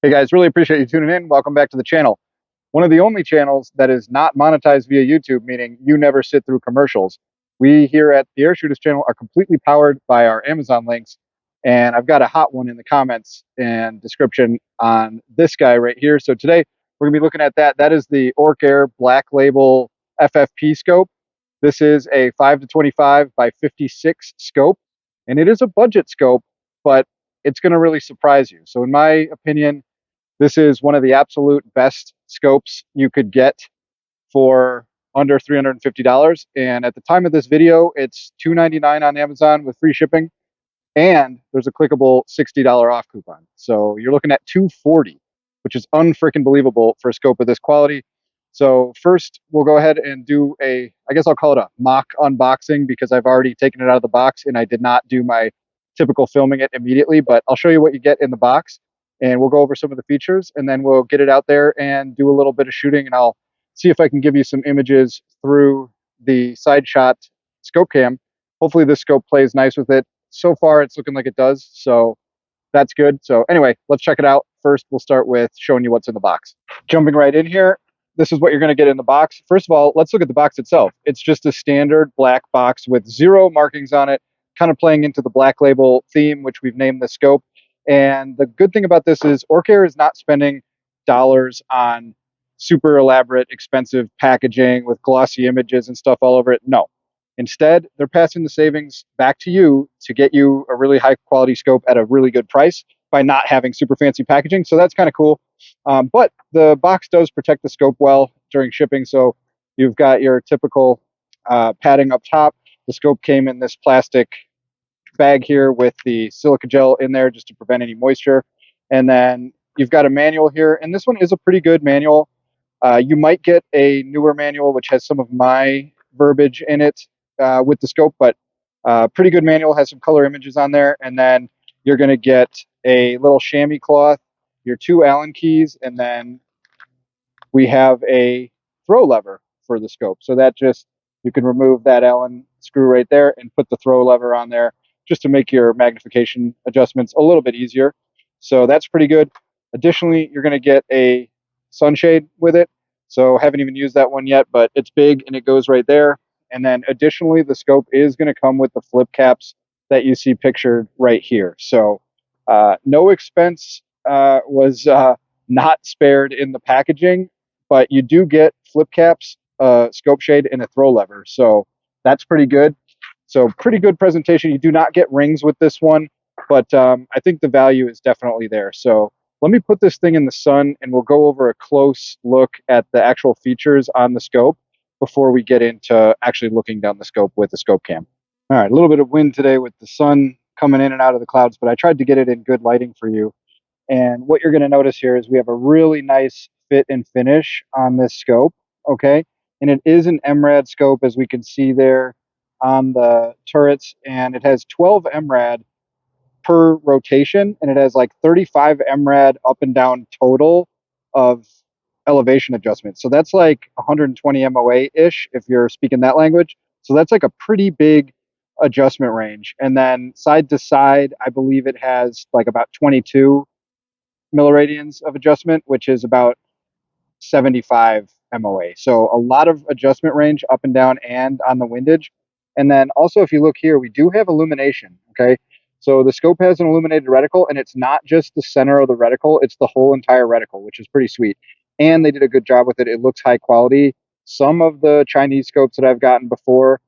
Hey guys, really appreciate you tuning in. Welcome back to the channel. One of the only channels that is not monetized via YouTube, meaning you never sit through commercials. We here at the Air Shootist channel are completely powered by our Amazon links. And I've got a hot one in the comments and description on this guy right here. So today we're gonna be looking at that. That is the Orcair Black Label FFP scope. This is a 5 to 25 by 56 scope. And it is a budget scope, but it's gonna really surprise you. So in my opinion, this is one of the absolute best scopes you could get for under $350. And at the time of this video, it's $299 on Amazon with free shipping. And there's a clickable $60 off coupon. So you're looking at $240, which is unfreaking believable for a scope of this quality. So first, we'll go ahead and do I guess I'll call it a mock unboxing because I've already taken it out of the box and I did not do my typical filming it immediately, but I'll show you what you get in the box and we'll go over some of the features and then we'll get it out there and do a little bit of shooting and I'll see if I can give you some images through the side shot scope cam. Hopefully this scope plays nice with it. So far it's looking like it does, so that's good. So anyway, let's check it out. First, we'll start with showing you what's in the box. Jumping right in here, this is what you're going to get in the box. First of all, let's look at the box itself. It's just a standard black box with 0 markings on it, kind of playing into the Black Label theme, which we've named the scope. And the good thing about this is Orcair is not spending dollars on super elaborate, expensive packaging with glossy images and stuff all over it. No. Instead, they're passing the savings back to you to get you a really high quality scope at a really good price by not having super fancy packaging. So that's kind of cool. But the box does protect the scope well during shipping. So you've got your typical padding up top. The scope came in this plastic bag here with the silica gel in there just to prevent any moisture. And then you've got a manual here. And this one is a pretty good manual. You might get a newer manual, which has some of my verbiage in it with the scope, but pretty good manual, has some color images on there. And then you're going to get a little chamois cloth, your 2 Allen keys, and then we have a throw lever for the scope. So that just, you can remove that Allen screw right there and put the throw lever on there just to make your magnification adjustments a little bit easier. So that's pretty good. Additionally, you're going to get a sunshade with it. So haven't even used that one yet, but it's big and it goes right there. And then additionally, the scope is going to come with the flip caps that you see pictured right here. So no expense was not spared in the packaging, but you do get flip caps, scope shade, and a throw lever. So that's pretty good. So pretty good presentation. You do not get rings with this one, but I think the value is definitely there. So let me put this thing in the sun and we'll go over a close look at the actual features on the scope before we get into actually looking down the scope with the scope cam. All right, a little bit of wind today with the sun coming in and out of the clouds, but I tried to get it in good lighting for you. And what you're going to notice here is we have a really nice fit and finish on this scope, okay? And it is an MRAD scope, as we can see there on the turrets, and it has 12 MRAD per rotation, and it has like 35 MRAD up and down total of elevation adjustment. So that's like 120 MOA-ish if you're speaking that language. So that's like a pretty big adjustment range. And then side to side, I believe it has like about 22 milliradians of adjustment, which is about 75 MOA. So a lot of adjustment range up and down and on the windage. And then also, if you look here, we do have illumination, okay? So the scope has an illuminated reticle, and it's not just the center of the reticle, it's the whole entire reticle, which is pretty sweet. And they did a good job with it. It looks high quality. Some of the Chinese scopes that I've gotten before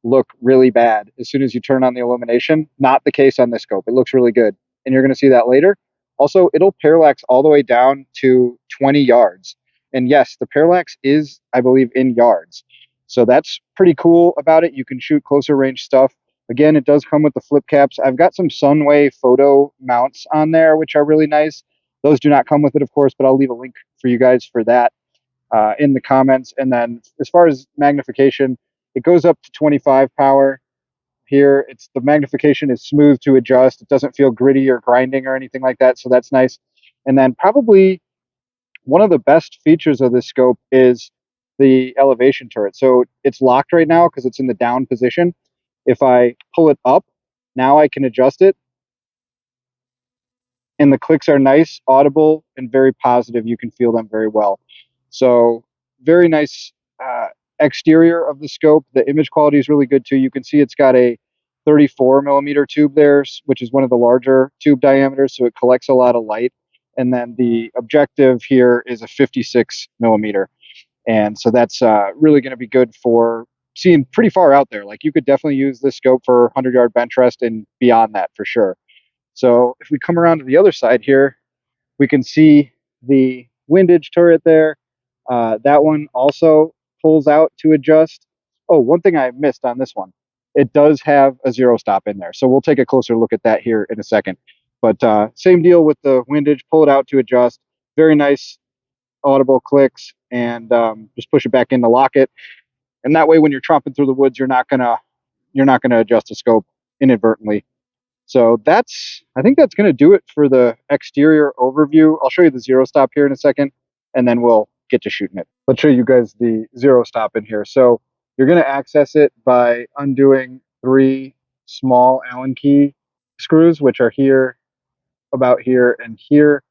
look really bad as soon as you turn on the illumination. Not the case on this scope. It looks really good. And you're going to see that later. Also, it'll parallax all the way down to 20 yards. And yes, the parallax is, I believe, in yards. So that's pretty cool about it. You can shoot closer range stuff. Again, it does come with the flip caps. I've got some Sunway photo mounts on there, which are really nice. Those do not come with it, of course, but I'll leave a link for you guys for that in the comments. And then as far as magnification, it goes up to 25 power. Here, the magnification is smooth to adjust. It doesn't feel gritty or grinding or anything like that, so that's nice. And then probably one of the best features of this scope is the elevation turret. So it's locked right now because it's in the down position. If I pull it up, now I can adjust it. and the clicks are nice, audible, and very positive. You can feel them very well. So very nice exterior of the scope. The image quality is really good too. You can see it's got a 34 millimeter tube there, which is one of the larger tube diameters, so it collects a lot of light. And then the objective here is a 56 millimeter. And so that's really going to be good for seeing pretty far out there. Like you could definitely use this scope for 100-yard bench rest and beyond that for sure. So if we come around to the other side here, we can see the windage turret there. That one also pulls out to adjust. Oh, one thing I missed on this one. It does have a zero stop in there. So we'll take a closer look at that here in a second. But same deal with the windage, pull it out to adjust. Very nice audible clicks, and just push it back in to lock it. And that way when you're tromping through the woods, you're not gonna adjust the scope inadvertently. So I think that's going to do it for the exterior overview. I'll show you the zero stop here in a second, and then we'll get to shooting it. Let's show you guys the zero stop in here. So you're going to access it by undoing 3 small Allen key screws, which are here, about here, and here.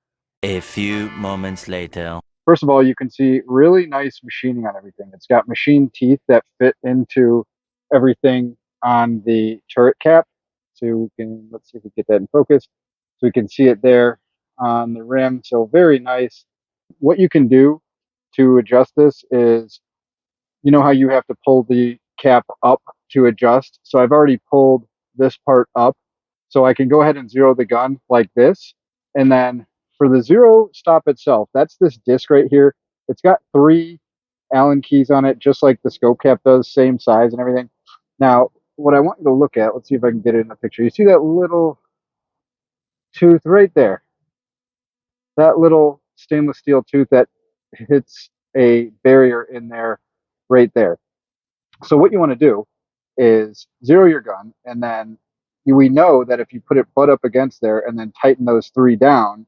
A few moments later. First of all, you can see really nice machining on everything. It's got machine teeth that fit into everything on the turret cap. So let's see if we get that in focus. So we can see it there on the rim. So very nice. What you can do to adjust this is, you know how you have to pull the cap up to adjust? So I've already pulled this part up. So I can go ahead and zero the gun like this. And then for the zero stop itself, that's this disc right here. It's got 3 Allen keys on it, just like the scope cap does, same size and everything. Now, what I want you to look at, let's see if I can get it in the picture. You see that little tooth right there? That little stainless steel tooth that hits a barrier in there right there. So what you want to do is zero your gun, and then we know that if you put it butt up against there and then tighten those 3 down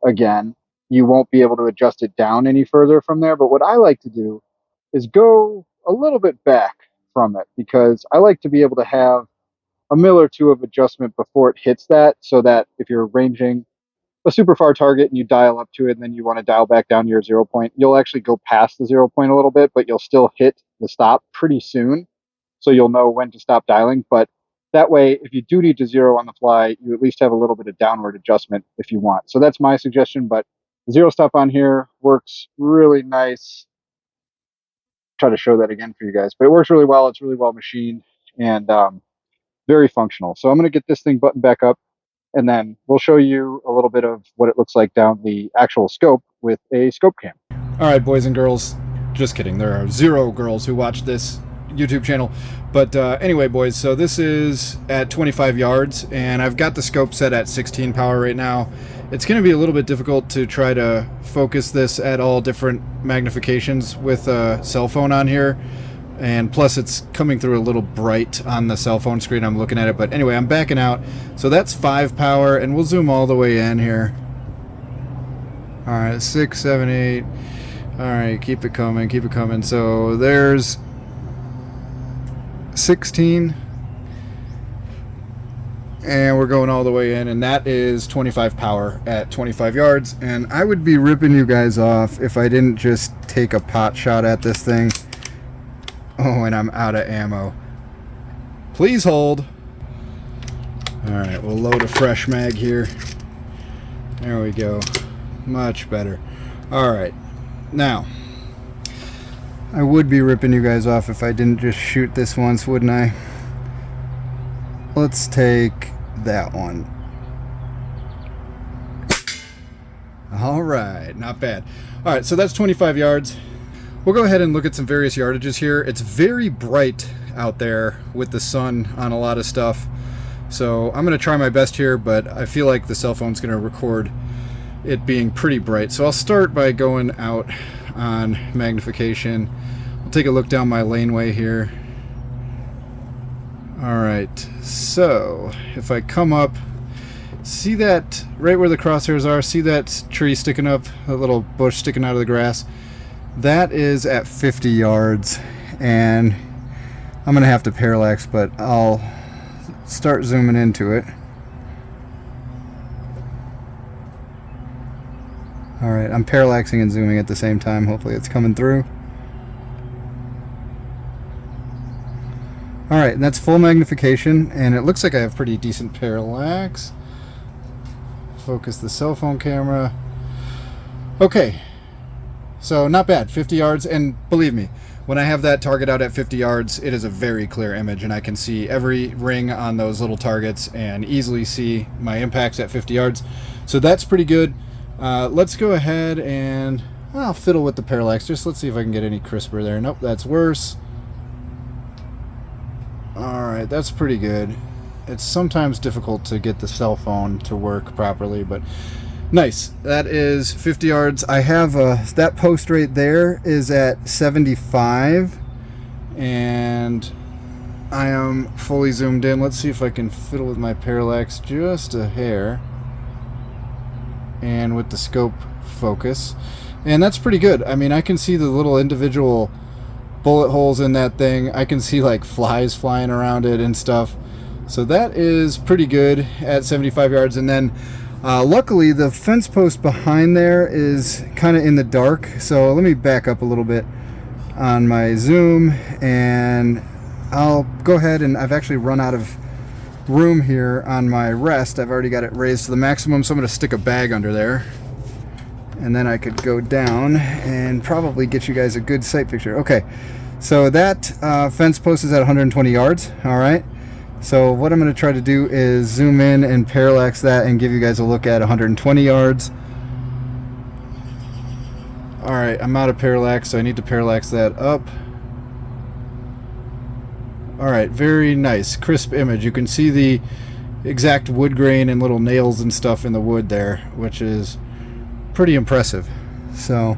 again, you won't be able to adjust it down any further from there. But what I like to do is go a little bit back from it, because I like to be able to have a mil or two of adjustment before it hits that, so that if you're ranging a super far target and you dial up to it and then you want to dial back down to your 0 point, you'll actually go past the 0 point a little bit, but you'll still hit the stop pretty soon. So you'll know when to stop dialing. But that way, if you do need to zero on the fly, you at least have a little bit of downward adjustment if you want. So that's my suggestion. But the zero stop on here works really nice. Try to show that again for you guys, but it works really well. It's really well machined and very functional. So I'm going to get this thing buttoned back up, and then we'll show you a little bit of what it looks like down the actual scope with a scope cam. All right, boys and girls. Just kidding. There are 0 girls who watch this YouTube channel. But anyway, boys, so this is at 25 yards, and I've got the scope set at 16 power right now. It's going to be a little bit difficult to try to focus this at all different magnifications with a cell phone on here. And plus it's coming through a little bright on the cell phone screen. I'm looking at it, but anyway, I'm backing out. So that's 5 power, and we'll zoom all the way in here. All right, 6, 7, 8. All right, keep it coming, keep it coming. So there's 16, and we're going all the way in, and that is 25 power at 25 yards. And I would be ripping you guys off if I didn't just take a pot shot at this thing. Oh, and I'm out of ammo. Please hold. Alright, we'll load a fresh mag here. There we go. Much better. Alright, now, I would be ripping you guys off if I didn't just shoot this once, wouldn't I? Let's take that one. Alright, not bad. Alright, so that's 25 yards. We'll go ahead and look at some various yardages here. It's very bright out there with the sun on a lot of stuff. So I'm going to try my best here, but I feel like the cell phone's going to record it being pretty bright. So I'll start by going out on magnification. I'll take a look down my laneway here. Alright, so if I come up, see that right where the crosshairs are, see that tree sticking up, a little bush sticking out of the grass? That is at 50 yards, and I'm going to have to parallax, but I'll start zooming into it. All right, I'm parallaxing and zooming at the same time. Hopefully it's coming through. All right, and that's full magnification, and it looks like I have pretty decent parallax. Focus the cell phone camera. Okay, so not bad, 50 yards, and believe me, when I have that target out at 50 yards, it is a very clear image, and I can see every ring on those little targets and easily see my impacts at 50 yards. So that's pretty good. Let's go ahead and I'll fiddle with the parallax. Just let's see if I can get any crisper there. Nope, that's worse. Alright, that's pretty good. It's sometimes difficult to get the cell phone to work properly, but nice. That is 50 yards. I have that post right there is at 75, and I am fully zoomed in. Let's see if I can fiddle with my parallax just a hair, and with the scope focus, and that's pretty good. I mean, I can see the little individual bullet holes in that thing. I can see like flies flying around it and stuff. So that is pretty good at 75 yards. And then luckily the fence post behind there is kind of in the dark. So let me back up a little bit on my zoom, and I'll go ahead, and I've actually run out of room here on my rest. I've already got it raised to the maximum, so I'm going to stick a bag under there, and then I could go down and probably get you guys a good sight picture. Okay, so that fence post is at 120 yards. All right, so what I'm going to try to do is zoom in and parallax that and give you guys a look at 120 yards. All right, I'm out of parallax, so I need to parallax that up. All right, very nice, crisp image. You can see the exact wood grain and little nails and stuff in the wood there, which is pretty impressive. So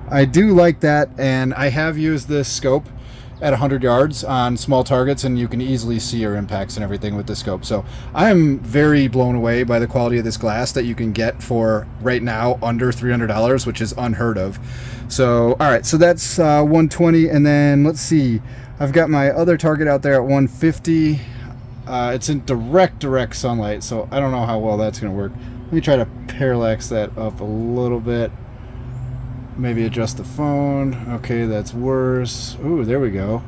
I do like that, and I have used this scope at 100 yards on small targets, and you can easily see your impacts and everything with the scope. So I'm very blown away by the quality of this glass that you can get for right now under $300, which is unheard of. So all right, so that's 120, and then let's see, I've got my other target out there at 150. It's in direct sunlight, so I don't know how well that's going to work. Let me try to parallax that up a little bit. Maybe adjust the phone. Okay, that's worse. Ooh, there we go.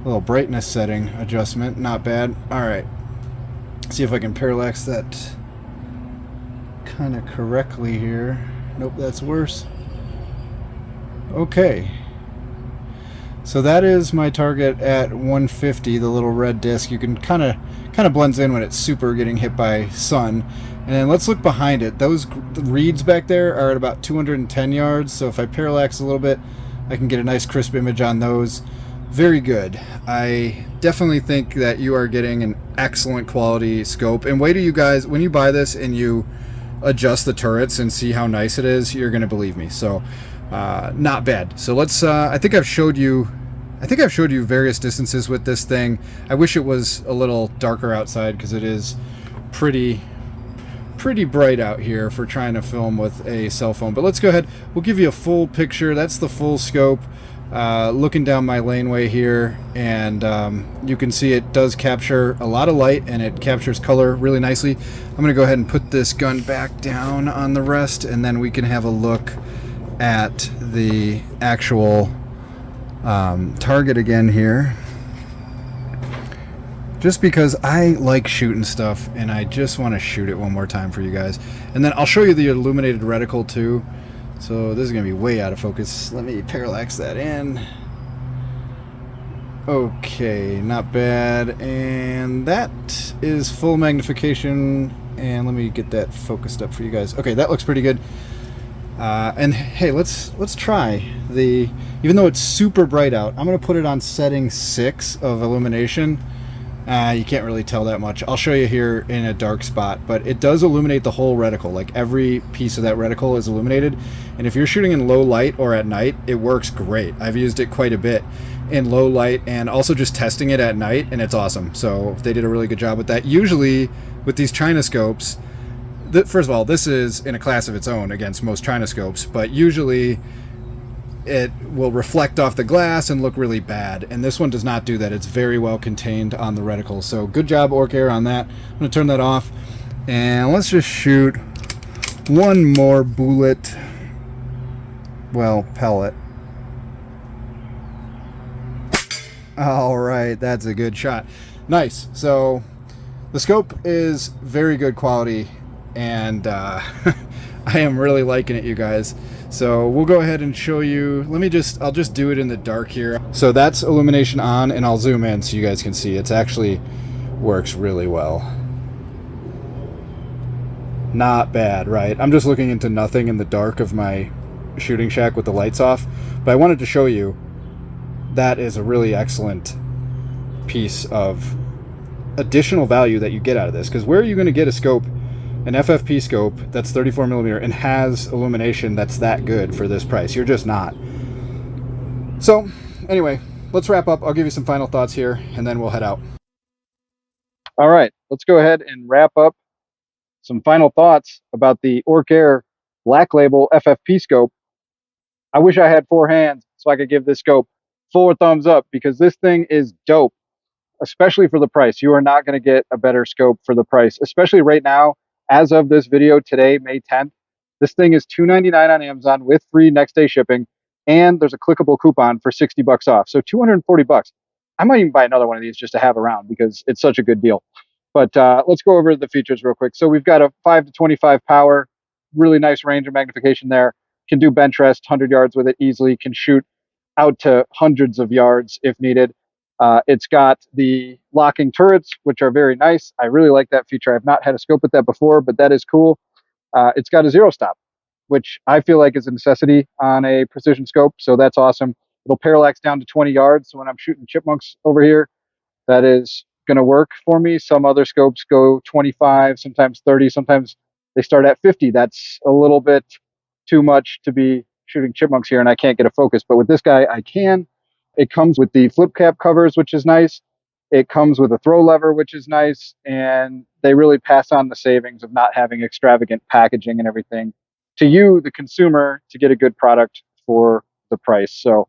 A little brightness setting adjustment. Not bad. All right. See if I can parallax that kind of correctly here. Nope, that's worse. Okay. So that is my target at 150, the little red disc. You can kind of blends in when it's super getting hit by sun. And then let's look behind it. Those reeds back there are at about 210 yards. So if I parallax a little bit, I can get a nice crisp image on those. Very good. I definitely think that you are getting an excellent quality scope. And wait till you guys, when you buy this and you adjust the turrets and see how nice it is, you're going to believe me. So not bad. So let's I think I've showed you various distances with this thing. I wish it was a little darker outside because it is pretty bright out here for trying to film with a cell phone. But let's go ahead, we'll give you a full picture. That's the full scope. Looking down my laneway here, and you can see it does capture a lot of light, and it captures color really nicely. I'm going to go ahead and put this gun back down on the rest, and then we can have a look at the actual target again here, just because I like shooting stuff and I just want to shoot it one more time for you guys. And then I'll show you the illuminated reticle too. So this is gonna be way out of focus. Let me parallax that in. Okay, not bad. And that is full magnification, and let me get that focused up for you guys. Okay, that looks pretty good. And hey, let's try the, even though it's super bright out, I'm gonna put it on setting 6 of illumination. You can't really tell that much. I'll show you here in a dark spot, but it does illuminate the whole reticle. Like every piece of that reticle is illuminated, and if you're shooting in low light or at night, it works great. I've used it quite a bit in low light and also just testing it at night, and it's awesome. So they did a really good job with that. Usually with these China scopes, first of all, this is in a class of its own against most China scopes, but usually it will reflect off the glass and look really bad, and this one does not do that. It's very well contained on the reticle, so good job Orcair on that. I'm going to turn that off, and let's just shoot one more bullet well, pellet. All right, that's a good shot. Nice. So the scope is very good quality, and I am really liking it, you guys. So we'll go ahead and show you. I'll just do it in the dark here. So that's illumination on, and I'll zoom in so you guys can see. It's actually works really well. Not bad, right? I'm just looking into nothing in the dark of my shooting shack with the lights off, but I wanted to show you that is a really excellent piece of additional value that you get out of this, because where are you going to get a scope, an FFP scope that's 34 millimeter and has illumination that's that good for this price? You're just not. So anyway, let's wrap up. I'll give you some final thoughts here and then we'll head out. All right, let's go ahead and wrap up some final thoughts about the Orcair Black Label FFP scope. I wish I had 4 hands so I could give this scope 4 thumbs up, because this thing is dope, especially for the price. You are not going to get a better scope for the price, especially right now. As of this video today, May 10th, this thing is $299 on Amazon with free next day shipping, and there's a clickable coupon for 60 bucks off. So 240 bucks. I might even buy another one of these just to have around because it's such a good deal. But let's go over the features real quick. So we've got a 5 to 25 power, really nice range of magnification there. Can do bench rest 100 yards with it easily. Can shoot out to hundreds of yards if needed. It's got the locking turrets, which are very nice. I really like that feature. I've not had a scope with that before, but that is cool. It's got a zero stop, which I feel like is a necessity on a precision scope. So that's awesome. It'll parallax down to 20 yards. So when I'm shooting chipmunks over here, that is going to work for me. Some other scopes go 25, sometimes 30, sometimes they start at 50. That's a little bit too much to be shooting chipmunks here, and I can't get a focus. But with this guy, I can. It comes with the flip cap covers, which is nice. It comes with a throw lever, which is nice. And they really pass on the savings of not having extravagant packaging and everything to you, the consumer, to get a good product for the price. So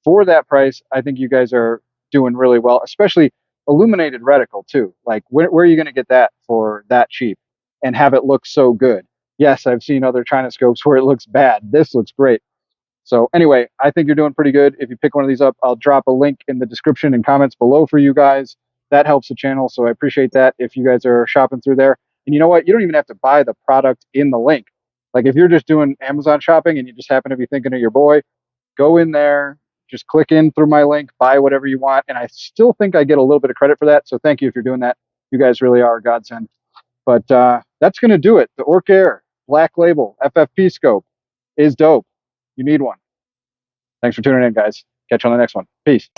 for that price, I think you guys are doing really well, especially illuminated reticle too. Like where are you going to get that for that cheap and have it look so good? Yes, I've seen other China scopes where it looks bad. This looks great. So anyway, I think you're doing pretty good. If you pick one of these up, I'll drop a link in the description and comments below for you guys. That helps the channel, so I appreciate that if you guys are shopping through there. And you know what? You don't even have to buy the product in the link. Like if you're just doing Amazon shopping and you just happen to be thinking of your boy, go in there, just click in through my link, buy whatever you want. And I still think I get a little bit of credit for that. So thank you if you're doing that. You guys really are a godsend. But that's going to do it. The Orcair Black Label FFP scope is dope. You need one. Thanks for tuning in, guys. Catch you on the next one. Peace.